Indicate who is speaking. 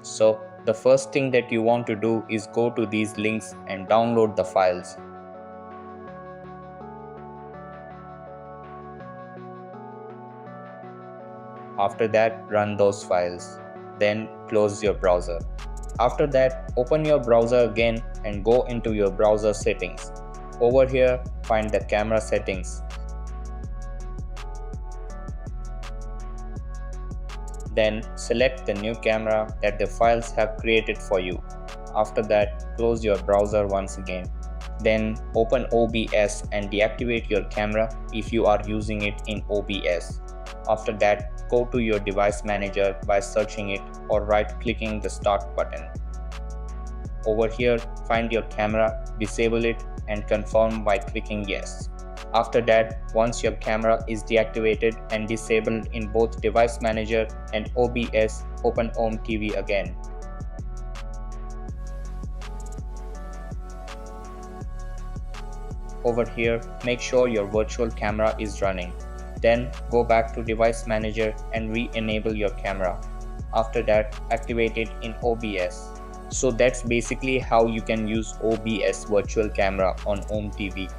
Speaker 1: So the first thing that you want to do is go to these links and download the files. After that, run those files. Then close your browser. After that, open your browser again and go into your browser settings. Over here, find the camera settings. Then select the new camera that the files have created for you. After that, close your browser once again. Then open OBS and deactivate your camera if you are using it in OBS. After that, go to your device manager by searching it or right-clicking the start button. Over here, find your camera, disable it and confirm by clicking yes. After that, once your camera is deactivated and disabled in both device manager and OBS, open OmeTV again. Over here, make sure your virtual camera is running. Then go back to device manager and re-enable your camera. After that, activate it in OBS. So that's basically how you can use OBS Virtual Camera on OmeTV.